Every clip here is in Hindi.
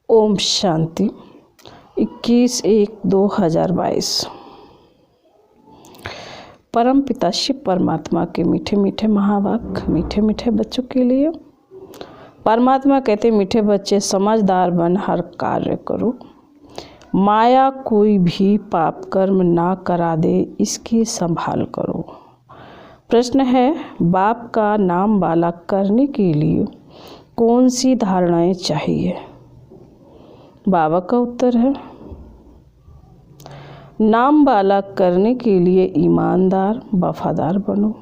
ओम शांति। 21/1/2022 परम पिता शिव परमात्मा के मीठे मीठे महावाक्य मीठे मीठे बच्चों के लिए। परमात्मा कहते मीठे बच्चे समझदार बन हर कार्य करो, माया कोई भी पाप कर्म ना करा दे, इसकी संभाल करो। प्रश्न है, बाप का नाम वाला करने के लिए कौन सी धारणाएं चाहिए? बाबा का उत्तर है, नाम वाला करने के लिए ईमानदार वफादार बनो,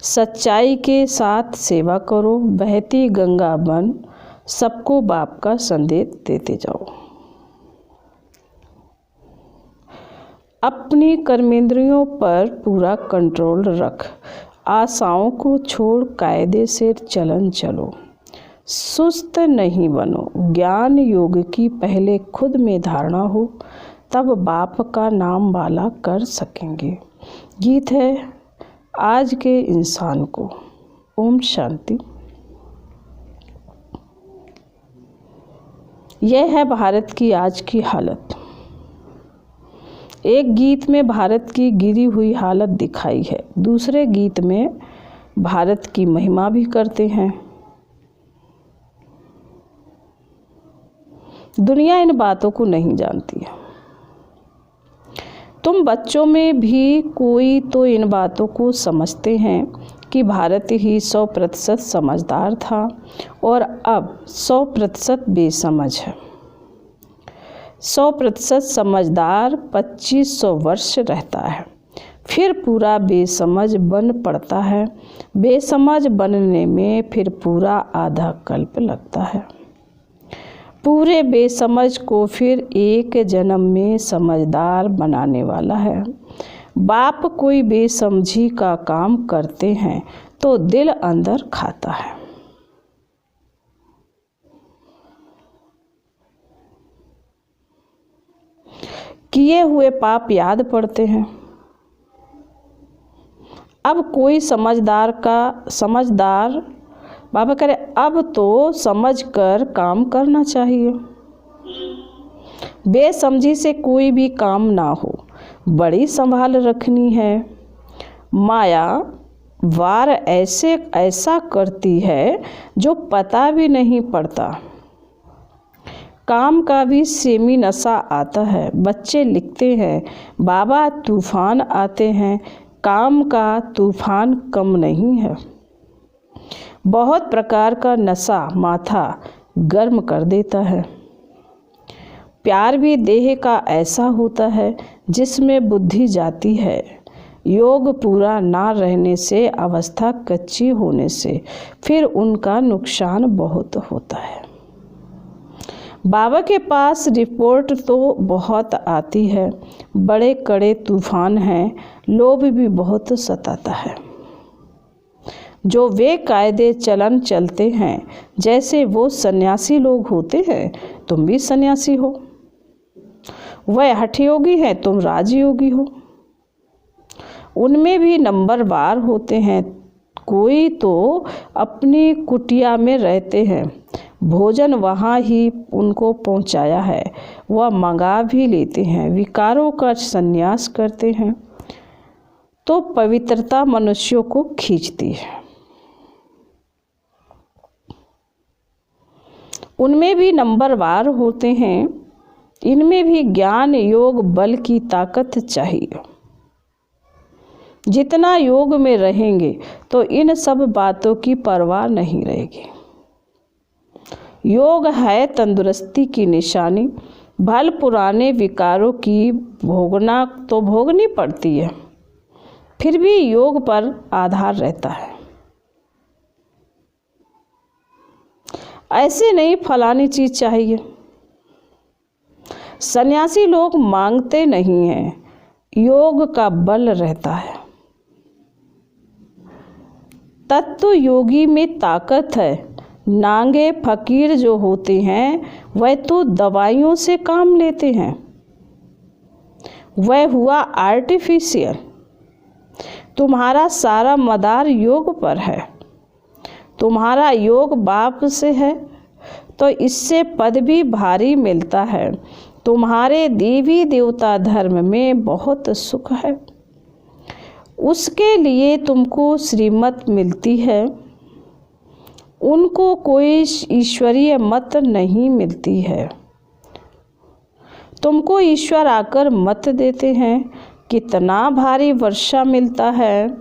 सच्चाई के साथ सेवा करो, बहती गंगा बन सबको बाप का संदेश देते जाओ। अपनी कर्मेंद्रियों पर पूरा कंट्रोल रख, आशाओं को छोड़ कायदे से चलन चलो, सुस्त नहीं बनो। ज्ञान योग की पहले खुद में धारणा हो, तब बाप का नाम वाला कर सकेंगे। गीत है आज के इंसान को। ओम शांति। यह है भारत की आज की हालत। एक गीत में भारत की गिरी हुई हालत दिखाई है, दूसरे गीत में भारत की महिमा भी करते हैं। दुनिया इन बातों को नहीं जानती है। तुम बच्चों में भी कोई तो इन बातों को समझते हैं कि भारत ही 100% समझदार था और अब 100% बेसमझ है। 100% समझदार 2500 वर्ष रहता है, फिर पूरा बेसमझ बन पड़ता है। बेसमझ बनने में फिर पूरा आधा कल्प लगता है। पूरे बेसमझ को फिर एक जन्म में समझदार बनाने वाला है। बाप कोई बेसमझी का काम करते हैं तो दिल अंदर खाता है। किए हुए पाप याद पड़ते हैं। अब कोई समझदार बाबा करे, अब तो समझ कर काम करना चाहिए। बेसमझी से कोई भी काम ना हो, बड़ी संभाल रखनी है। माया वार ऐसा करती है जो पता भी नहीं पड़ता। काम का भी सेमी नशा आता है। बच्चे लिखते हैं, बाबा तूफान आते हैं, काम का तूफान कम नहीं है। बहुत प्रकार का नशा माथा गर्म कर देता है। प्यार भी देह का ऐसा होता है जिसमें बुद्धि जाती है। योग पूरा ना रहने से, अवस्था कच्ची होने से फिर उनका नुकसान बहुत होता है। बाबा के पास रिपोर्ट तो बहुत आती है, बड़े कड़े तूफान हैं, लोभ भी बहुत सताता है। जो वे कायदे चलन चलते हैं, जैसे वो सन्यासी लोग होते हैं, तुम भी सन्यासी हो। वह हठ योगी है, तुम राजयोगी हो। उनमें भी नंबरवार होते हैं। कोई तो अपनी कुटिया में रहते हैं, भोजन वहाँ ही उनको पहुँचाया है, वह मंगा भी लेते हैं। विकारों का संन्यास करते हैं तो पवित्रता मनुष्यों को खींचती है। उनमें भी नंबरवार होते हैं। इनमें भी ज्ञान योग बल की ताकत चाहिए। जितना योग में रहेंगे तो इन सब बातों की परवाह नहीं रहेगी। योग है तंदुरुस्ती की निशानी। भल पुराने विकारों की भोगनी पड़ती है, फिर भी योग पर आधार रहता है। ऐसे नहीं फलानी चीज चाहिए। सन्यासी लोग मांगते नहीं हैं, योग का बल रहता है। तत्व योगी में ताकत है। नांगे फकीर जो होते हैं वह तो दवाइयों से काम लेते हैं। वह हुआ आर्टिफिशियल। तुम्हारा सारा मदार योग पर है। तुम्हारा योग बाप से है, तो इससे पद भी भारी मिलता है। तुम्हारे देवी देवता धर्म में बहुत सुख है, उसके लिए तुमको श्रीमत मिलती है, उनको कोई ईश्वरीय मत नहीं मिलती है। तुमको ईश्वर आकर मत देते हैं। कितना भारी वर्षा मिलता है।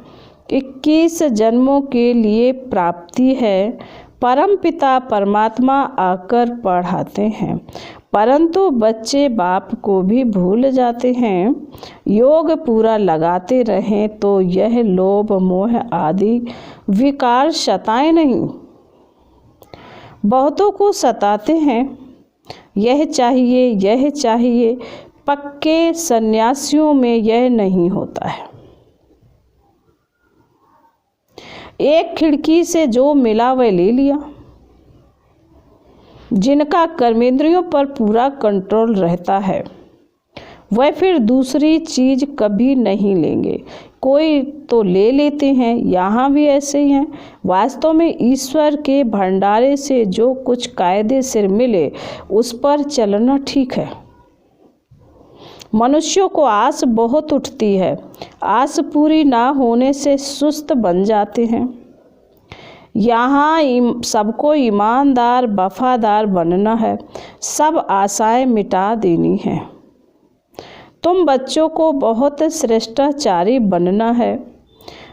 21 जन्मों के लिए प्राप्ति है। परमपिता परमात्मा आकर पढ़ाते हैं, परंतु बच्चे बाप को भी भूल जाते हैं। योग पूरा लगाते रहें तो यह लोभ मोह आदि विकार सताए नहीं। बहुतों को सताते हैं, यह चाहिए यह चाहिए। पक्के सन्यासियों में यह नहीं होता है। एक खिड़की से जो मिला वह ले लिया। जिनका कर्मेंद्रियों पर पूरा कंट्रोल रहता है वह फिर दूसरी चीज कभी नहीं लेंगे। कोई तो ले लेते हैं, यहाँ भी ऐसे ही हैं। वास्तव में ईश्वर के भंडारे से जो कुछ कायदे से मिले उस पर चलना ठीक है। मनुष्यों को आस बहुत उठती है, आस पूरी ना होने से सुस्त बन जाते हैं। यहाँ सबको ईमानदार वफादार बनना है, सब आशाएं मिटा देनी हैं। तुम बच्चों को बहुत श्रेष्ठाचारी बनना है।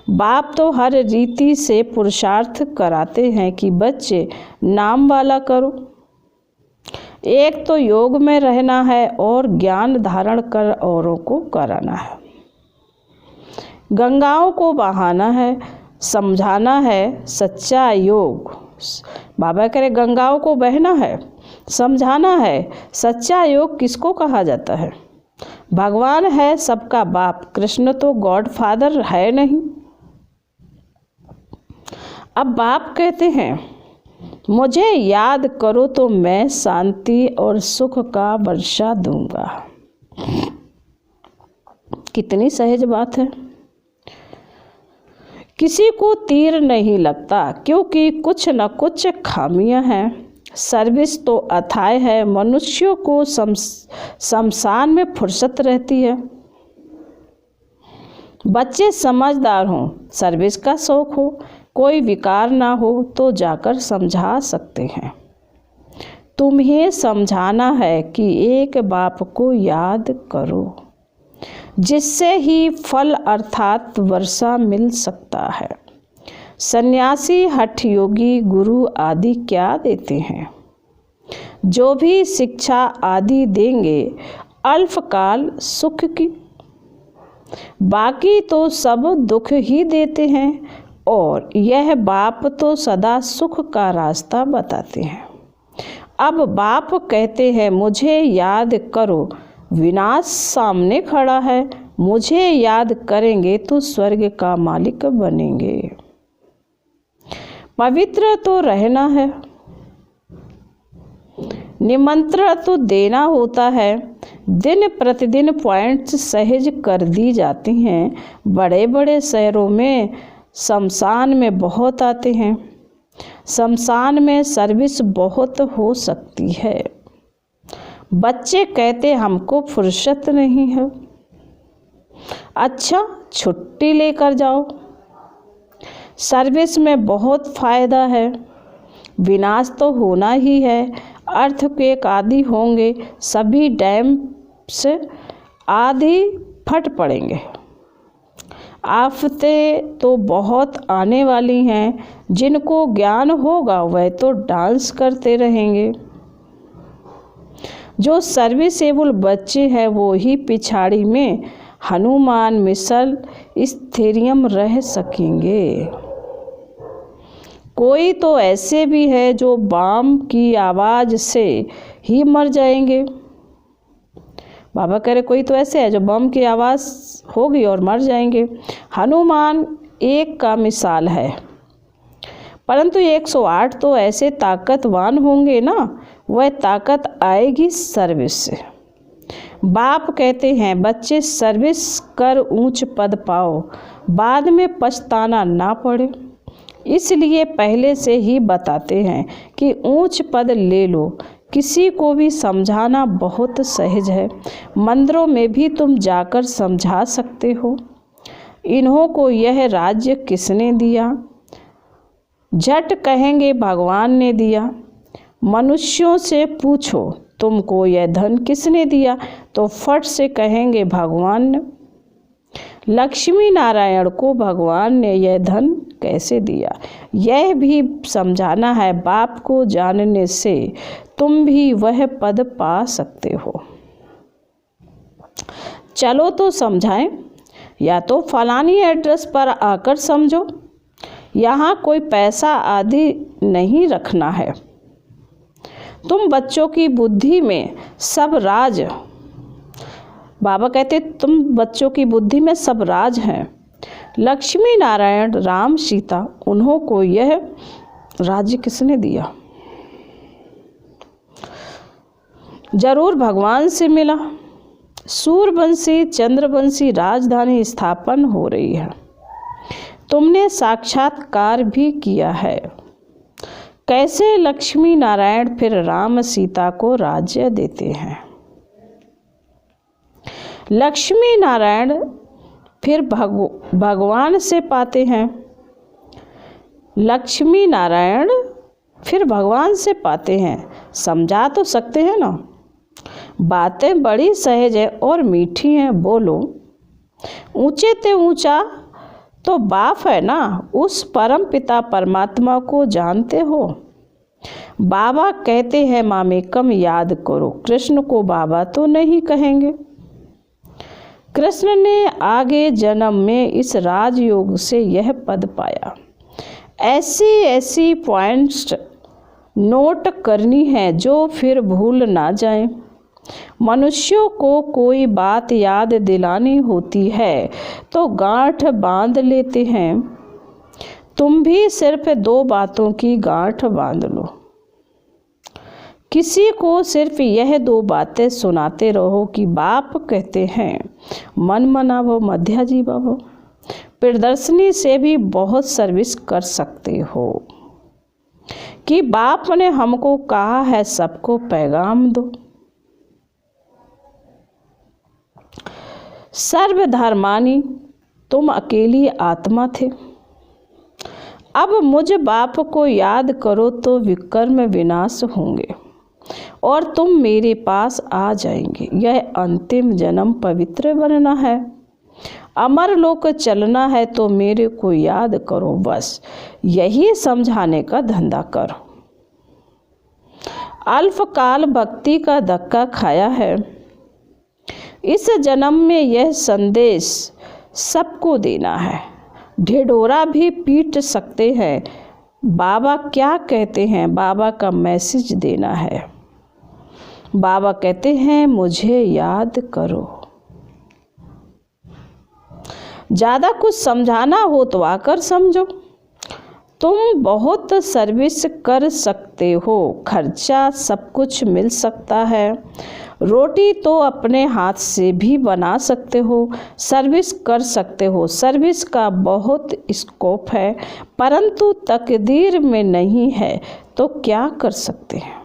बाप तो हर रीति से पुरुषार्थ कराते हैं कि बच्चे नाम वाला करो। एक तो योग में रहना है और ज्ञान धारण कर औरों को कराना है। गंगाओं को बहाना है, समझाना है सच्चा योग। बाबा कह रहे गंगाओं को बहना है, समझाना है। सच्चा योग किसको कहा जाता है? भगवान है सबका बाप, कृष्ण तो गॉड फादर है नहीं। अब बाप कहते हैं मुझे याद करो तो मैं शांति और सुख का वर्षा दूंगा। कितनी सहज बात है। किसी को तीर नहीं लगता क्योंकि कुछ न कुछ खामियां हैं। सर्विस तो अथाह है। मनुष्यों को शमशान में फुर्सत रहती है। बच्चे समझदार हों, सर्विस का शौक हो, कोई विकार ना हो तो जाकर समझा सकते हैं। तुम्हें समझाना है कि एक बाप को याद करो, जिससे ही फल अर्थात वर्षा मिल सकता है। सन्यासी हठ योगी गुरु आदि क्या देते हैं? जो भी शिक्षा आदि देंगे अल्पकाल सुख की, बाकी तो सब दुख ही देते हैं। और यह बाप तो सदा सुख का रास्ता बताते हैं। अब बाप कहते हैं मुझे याद करो, विनाश सामने खड़ा है। मुझे याद करेंगे तो स्वर्ग का मालिक बनेंगे। पवित्र तो रहना है, निमंत्रण तो देना होता है। दिन प्रतिदिन पॉइंट्स सहज कर दी जाती हैं। बड़े बड़े शहरों में शमशान में बहुत आते हैं। शमशान में सर्विस बहुत हो सकती है। बच्चे कहते हमको फुर्सत नहीं है। अच्छा, छुट्टी लेकर जाओ। सर्विस में बहुत फायदा है। विनाश तो होना ही है। अर्थक्वेक आदि होंगे, सभी डैम से आदि फट पड़ेंगे। आफतें तो बहुत आने वाली हैं। जिनको ज्ञान होगा वह तो डांस करते रहेंगे। जो सर्विसेबल बच्चे हैं वो ही पिछाड़ी में हनुमान मिसल स्थिरियम रह सकेंगे। कोई तो ऐसे भी है जो बम की आवाज़ से ही मर जाएंगे। बाबा कह रहे कोई तो ऐसे है जो बम की आवाज़ होगी और मर जाएंगे। हनुमान एक का मिसाल है, परंतु 108 तो ऐसे ताकतवान होंगे ना, वह ताकत आएगी सर्विस से। बाप कहते हैं बच्चे सर्विस कर ऊंच पद पाओ, बाद में पछताना ना पड़े। इसलिए पहले से ही बताते हैं कि ऊंच पद ले लो। किसी को भी समझाना बहुत सहज है। मंदिरों में भी तुम जाकर समझा सकते हो। इन्हों को यह राज्य किसने दिया? झट कहेंगे भगवान ने दिया। मनुष्यों से पूछो तुमको यह धन किसने दिया, तो फट से कहेंगे भगवान ने। लक्ष्मी नारायण को भगवान ने यह धन कैसे दिया, यह भी समझाना है। बाप को जानने से तुम भी वह पद पा सकते हो। चलो तो समझाएं, या तो फलानी एड्रेस पर आकर समझो। यहाँ कोई पैसा आदि नहीं रखना है। तुम बच्चों की बुद्धि में सब राज, बाबा कहते तुम बच्चों की बुद्धि में सब राज हैं। लक्ष्मी नारायण, राम, सीता, उन्हों को यह राज्य किसने दिया? जरूर भगवान से मिला। सूर्यवंशी चंद्रवंशी राजधानी स्थापन हो रही है। तुमने साक्षात्कार भी किया है। कैसे लक्ष्मी नारायण फिर राम सीता को राज्य देते हैं? लक्ष्मी नारायण फिर भगवान से पाते हैं। लक्ष्मी नारायण फिर भगवान से पाते हैं। समझा तो सकते हैं ना? बातें बड़ी सहज है और मीठी हैं। बोलो। ऊंचे ते ऊंचा तो बाप है ना, उस परम पिता परमात्मा को जानते हो। बाबा कहते हैं मामेकम याद करो। कृष्ण को बाबा तो नहीं कहेंगे। कृष्ण ने आगे जन्म में इस राजयोग से यह पद पाया। ऐसी पॉइंट्स नोट करनी है जो फिर भूल ना जाएं। मनुष्यों को कोई बात याद दिलानी होती है तो गांठ बांध लेते हैं। तुम भी सिर्फ 2 बातों की गांठ बांध लो। किसी को सिर्फ यह 2 बातें सुनाते रहो कि बाप कहते हैं मन मनावो मध्या जीवावो। प्रदर्शनी से भी बहुत सर्विस कर सकते हो कि बाप ने हमको कहा है सबको पैगाम दो। सर्वधर्मानी, तुम अकेली आत्मा थे। अब मुझ बाप को याद करो तो विकर्म विनाश होंगे और तुम मेरे पास आ जाएंगे। यह अंतिम जन्म पवित्र बनना है। अमर लोक चलना है तो मेरे को याद करो। बस यही समझाने का धंधा करो। अल्पकाल भक्ति का धक्का खाया है। इस जन्म में यह संदेश सबको देना है। ढिढोरा भी पीट सकते हैं। बाबा क्या कहते हैं, बाबा का मैसेज देना है। बाबा कहते हैं मुझे याद करो। ज़्यादा कुछ समझाना हो तो आकर समझो। तुम बहुत सर्विस कर सकते हो। खर्चा सब कुछ मिल सकता है। रोटी तो अपने हाथ से भी बना सकते हो। सर्विस कर सकते हो। सर्विस का बहुत स्कोप है, परंतु तकदीर में नहीं है तो क्या कर सकते हैं।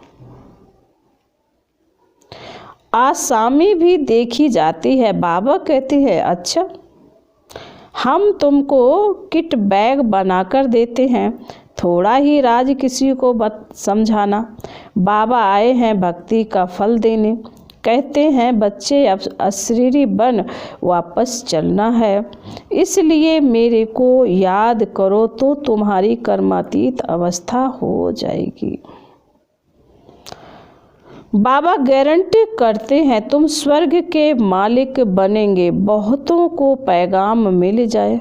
आसामी भी देखी जाती है। बाबा कहते हैं अच्छा हम तुमको किट बैग बनाकर देते हैं। थोड़ा ही राज किसी को समझाना। बाबा आए हैं भक्ति का फल देने। कहते हैं बच्चे अब अशरीरी बन वापस चलना है, इसलिए मेरे को याद करो तो तुम्हारी कर्मातीत अवस्था हो जाएगी। बाबा गारंटी करते हैं तुम स्वर्ग के मालिक बनेंगे। बहुतों को पैगाम मिल जाए।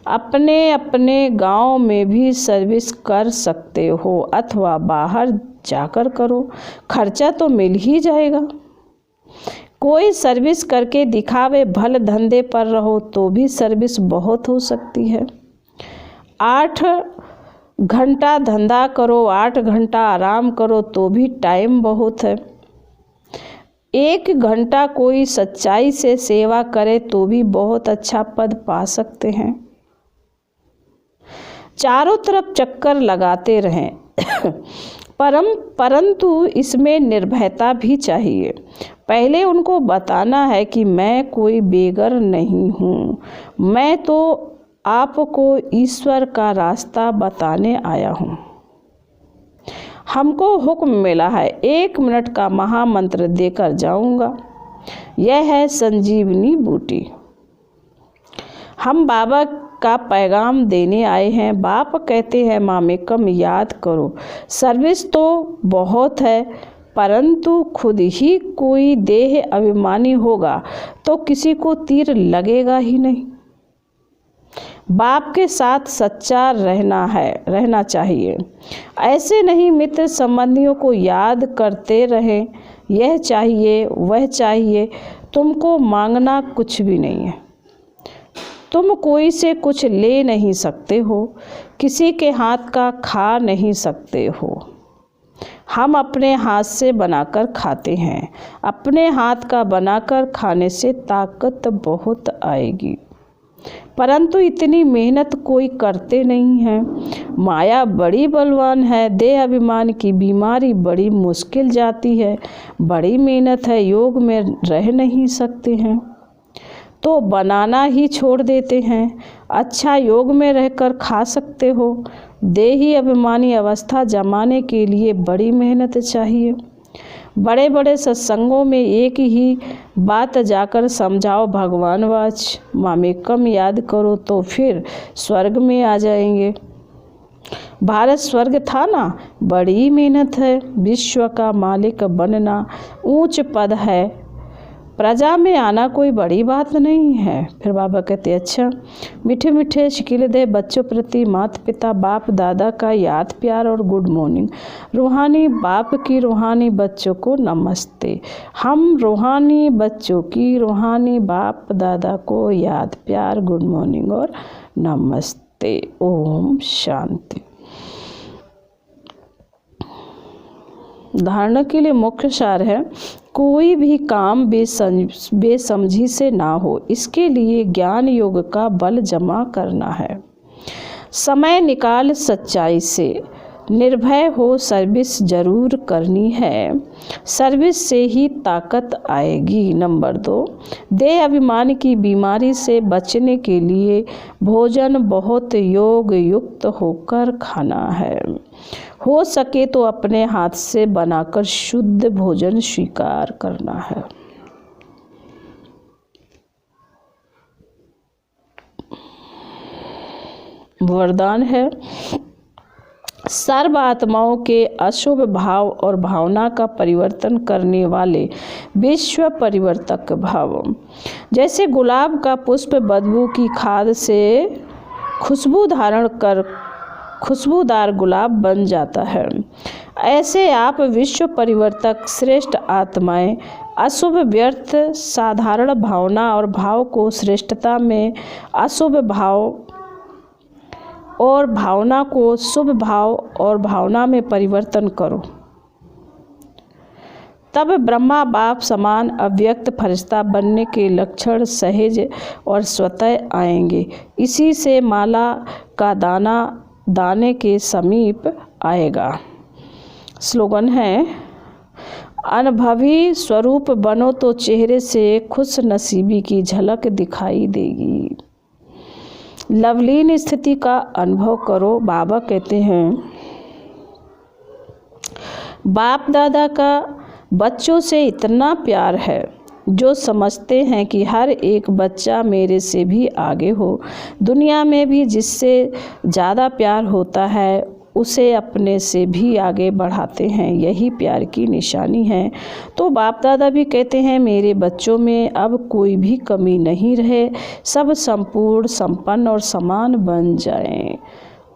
अपने अपने गांव में भी सर्विस कर सकते हो अथवा बाहर जाकर करो। खर्चा तो मिल ही जाएगा। कोई सर्विस करके दिखावे, भल धंधे पर रहो तो भी सर्विस बहुत हो सकती है। 8 घंटा धंधा करो, 8 घंटा आराम करो तो भी टाइम बहुत है। 1 घंटा कोई सच्चाई से सेवा करे तो भी बहुत अच्छा पद पा सकते हैं। चारों तरफ चक्कर लगाते रहें परंतु इसमें निर्भयता भी चाहिए। पहले उनको बताना है कि मैं कोई बेघर नहीं हूँ, मैं तो आपको ईश्वर का रास्ता बताने आया हूँ। हमको हुक्म मिला है, 1 मिनट का महामंत्र देकर जाऊंगा। यह है संजीवनी बूटी। हम बाबा का पैगाम देने आए हैं। बाप कहते हैं मामेकम याद करो। सर्विस तो बहुत है, परंतु खुद ही कोई देह अभिमानी होगा तो किसी को तीर लगेगा ही नहीं। बाप के साथ सच्चा रहना चाहिए। ऐसे नहीं मित्र संबंधियों को याद करते रहें, यह चाहिए वह चाहिए। तुमको मांगना कुछ भी नहीं है, तुम कोई से कुछ ले नहीं सकते हो, किसी के हाथ का खा नहीं सकते हो। हम अपने हाथ से बनाकर खाते हैं। अपने हाथ का बनाकर खाने से ताकत बहुत आएगी, परंतु इतनी मेहनत कोई करते नहीं है। माया बड़ी बलवान है, देह अभिमान की बीमारी बड़ी मुश्किल जाती है। बड़ी मेहनत है, योग में रह नहीं सकते हैं तो बनाना ही छोड़ देते हैं। अच्छा, योग में रहकर खा सकते हो। देही अभिमानी अवस्था जमाने के लिए बड़ी मेहनत चाहिए। बड़े बड़े सत्संगों में एक ही बात जाकर समझाओ, भगवान वाच मामेकम याद करो तो फिर स्वर्ग में आ जाएंगे। भारत स्वर्ग था ना, बड़ी मेहनत है। विश्व का मालिक बनना ऊंच पद है, प्रजा में आना कोई बड़ी बात नहीं है। फिर बाबा कहते अच्छा, मीठे मीठे शिकिल दे बच्चों प्रति माता पिता बाप दादा का याद प्यार और गुड मॉर्निंग। रूहानी बाप की रूहानी बच्चों को नमस्ते। हम रूहानी बच्चों की रूहानी बाप दादा को याद प्यार गुड मॉर्निंग और नमस्ते। ओम शांति। धारणा के लिए मुख्य सार है, कोई भी काम बेसमझी से ना हो, इसके लिए ज्ञान योग का बल जमा करना है। समय निकाल सच्चाई से निर्भय हो, सर्विस जरूर करनी है, सर्विस से ही ताकत आएगी। नंबर 2, देह अभिमान की बीमारी से बचने के लिए भोजन बहुत योग युक्त होकर खाना है। हो सके तो अपने हाथ से बनाकर शुद्ध भोजन स्वीकार करना है। वरदान है, सर्व आत्माओं के अशुभ भाव और भावना का परिवर्तन करने वाले विश्व परिवर्तक भाव। जैसे गुलाब का पुष्प बदबू की खाद से खुशबू धारण कर खुशबूदार गुलाब बन जाता है, ऐसे आप विश्व परिवर्तक श्रेष्ठ आत्माएं अशुभ व्यर्थ साधारण भावना और भाव को श्रेष्ठता में, अशुभ भाव और भावना को शुभ भाव और भावना में परिवर्तन करो। तब ब्रह्मा बाप समान अव्यक्त फरिश्ता बनने के लक्षण सहज और स्वतः आएंगे। इसी से माला का दाना दाने के समीप आएगा। स्लोगन है, अनुभवी स्वरूप बनो तो चेहरे से खुश नसीबी की झलक दिखाई देगी। लवलीन स्थिति का अनुभव करो। बाबा कहते हैं, बाप दादा का बच्चों से इतना प्यार है जो समझते हैं कि हर एक बच्चा मेरे से भी आगे हो। दुनिया में भी जिससे ज़्यादा प्यार होता है उसे अपने से भी आगे बढ़ाते हैं, यही प्यार की निशानी है। तो बाप दादा भी कहते हैं, मेरे बच्चों में अब कोई भी कमी नहीं रहे, सब संपूर्ण संपन्न और समान बन जाएं।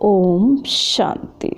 ओम शांति।